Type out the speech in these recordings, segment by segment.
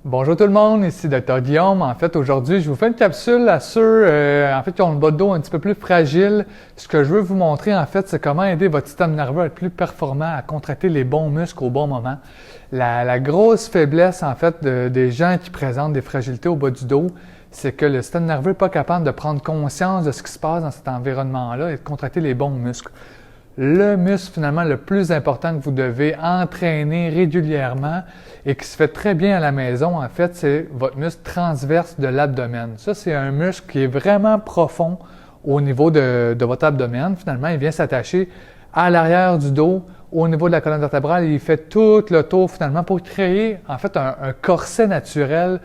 Bonjour tout le monde, ici Dr Guillaume. En fait, aujourd'hui, je vous fais une capsule à ceux qui ont le bas de dos un petit peu plus fragile. Ce que je veux vous montrer, en fait, c'est comment aider votre système nerveux à être plus performant, à contracter les bons muscles au bon moment. La grosse faiblesse, en fait, des gens qui présentent des fragilités au bas du dos, c'est que le système nerveux n'est pas capable de prendre conscience de ce qui se passe dans cet environnement-là et de contracter les bons muscles. Le muscle, finalement, le plus important que vous devez entraîner régulièrement et qui se fait très bien à la maison, en fait, c'est votre muscle transverse de l'abdomen. Ça, c'est un muscle qui est vraiment profond au niveau de votre abdomen. Finalement, il vient s'attacher à l'arrière du dos, au niveau de la colonne vertébrale, et il fait tout le tour, finalement, pour créer, en fait, un corset naturel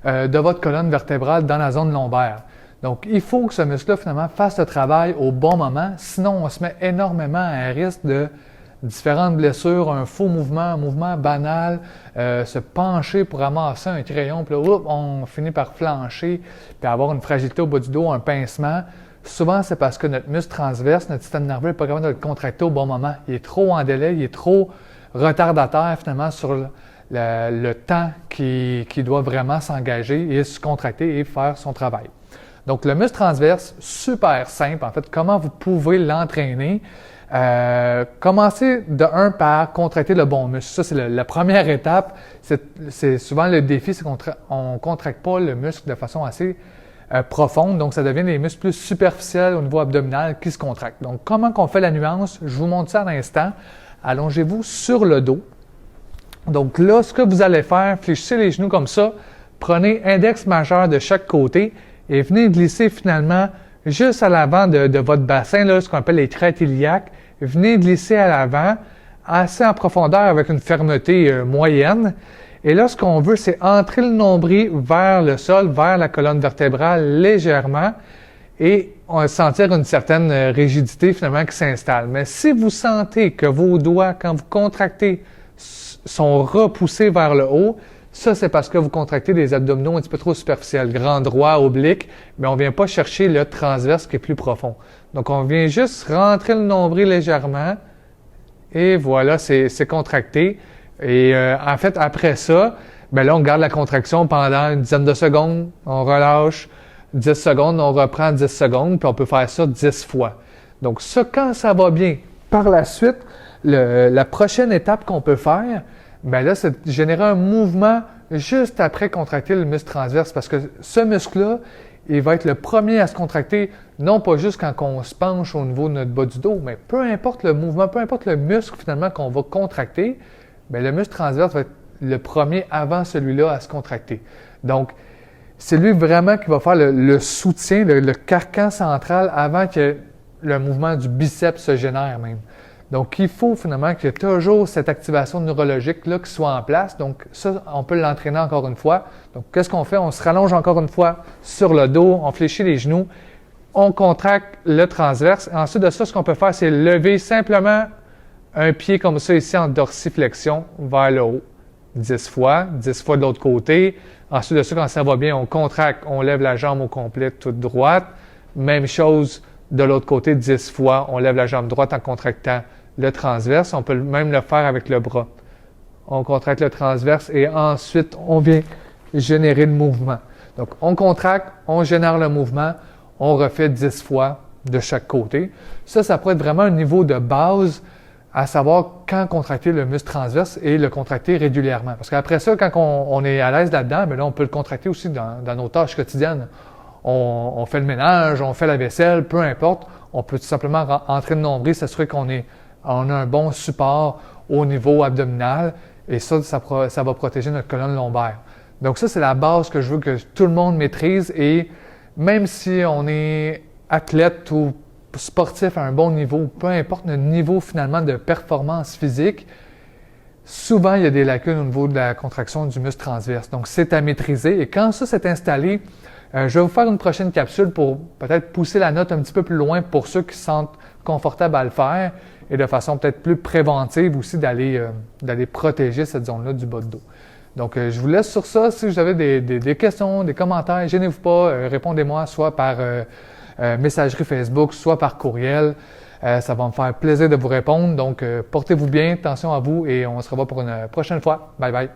de votre colonne vertébrale dans la zone lombaire. Donc, il faut que ce muscle-là, finalement, fasse le travail au bon moment. Sinon, on se met énormément à risque de différentes blessures, un faux mouvement, un mouvement banal, se pencher pour ramasser un crayon, puis là, on finit par flancher, puis avoir une fragilité au bas du dos, un pincement. Souvent, c'est parce que notre muscle transverse, notre système nerveux n'est pas capable de le contracter au bon moment. Il est trop en délai, il est trop retardataire, finalement, sur le temps qui doit vraiment s'engager et se contracter et faire son travail. Donc, le muscle transverse, super simple, en fait, comment vous pouvez l'entraîner. Commencez par contracter le bon muscle. Ça, c'est la première étape. C'est souvent le défi, c'est qu'on ne contracte pas le muscle de façon assez profonde. Donc, ça devient des muscles plus superficiels au niveau abdominal qui se contractent. Donc, comment qu'on fait la nuance? Je vous montre ça à l'instant. Allongez-vous sur le dos. Donc là, ce que vous allez faire, fléchissez les genoux comme ça. Prenez index majeur de chaque côté et venez glisser finalement juste à l'avant de votre bassin, là, ce qu'on appelle les crêtes iliaques. Venez glisser à l'avant, assez en profondeur avec une fermeté moyenne. Et là, ce qu'on veut, c'est entrer le nombril vers le sol, vers la colonne vertébrale légèrement et on va sentir une certaine rigidité finalement qui s'installe. Mais si vous sentez que vos doigts, quand vous contractez, sont repoussés vers le haut, ça, c'est parce que vous contractez des abdominaux un petit peu trop superficiels, grand droit, oblique, mais on ne vient pas chercher le transverse qui est plus profond. Donc, on vient juste rentrer le nombril légèrement et voilà, c'est contracté. Et en fait, après ça, là, on garde la contraction pendant une dizaine de secondes, on relâche 10 secondes, on reprend 10 secondes, puis on peut faire ça 10 fois. Donc, ça, quand ça va bien, par la suite, la prochaine étape qu'on peut faire, là, c'est de générer un mouvement juste après contracter le muscle transverse parce que ce muscle-là, il va être le premier à se contracter, non pas juste quand on se penche au niveau de notre bas du dos, mais peu importe le mouvement, peu importe le muscle finalement qu'on va contracter, le muscle transverse va être le premier avant celui-là à se contracter. Donc, c'est lui vraiment qui va faire le soutien, le carcan central avant que le mouvement du biceps se génère même. Donc, il faut finalement qu'il y ait toujours cette activation neurologique-là qui soit en place. Donc, ça, on peut l'entraîner encore une fois. Donc, qu'est-ce qu'on fait? On se rallonge encore une fois sur le dos, on fléchit les genoux, on contracte le transverse. Et ensuite de ça, ce qu'on peut faire, c'est lever simplement un pied comme ça ici en dorsiflexion vers le haut. 10 fois de l'autre côté. Ensuite de ça, quand ça va bien, on contracte, on lève la jambe au complet toute droite. Même chose de l'autre côté, 10 fois, on lève la jambe droite en contractant le transverse. On peut même le faire avec le bras. On contracte le transverse et ensuite, on vient générer le mouvement. Donc, on contracte, on génère le mouvement, on refait 10 fois de chaque côté. Ça pourrait être vraiment un niveau de base à savoir quand contracter le muscle transverse et le contracter régulièrement. Parce qu'après ça, quand on est à l'aise là-dedans, là, on peut le contracter aussi dans nos tâches quotidiennes. On fait le ménage, on fait la vaisselle, peu importe. On peut tout simplement entrer le nombril, s'assurer qu'on a un bon support au niveau abdominal et ça va protéger notre colonne lombaire. Donc ça, c'est la base que je veux que tout le monde maîtrise et même si on est athlète ou sportif à un bon niveau, peu importe notre niveau finalement de performance physique, souvent il y a des lacunes au niveau de la contraction du muscle transverse. Donc c'est à maîtriser et quand ça s'est installé, je vais vous faire une prochaine capsule pour peut-être pousser la note un petit peu plus loin pour ceux qui se sentent confortables à le faire et de façon peut-être plus préventive aussi d'aller protéger cette zone-là du bas de dos. Donc, je vous laisse sur ça. Si vous avez des questions, des commentaires, gênez-vous pas, répondez-moi soit par messagerie Facebook, soit par courriel. Ça va me faire plaisir de vous répondre. Donc, portez-vous bien, attention à vous et on se revoit pour une prochaine fois. Bye bye!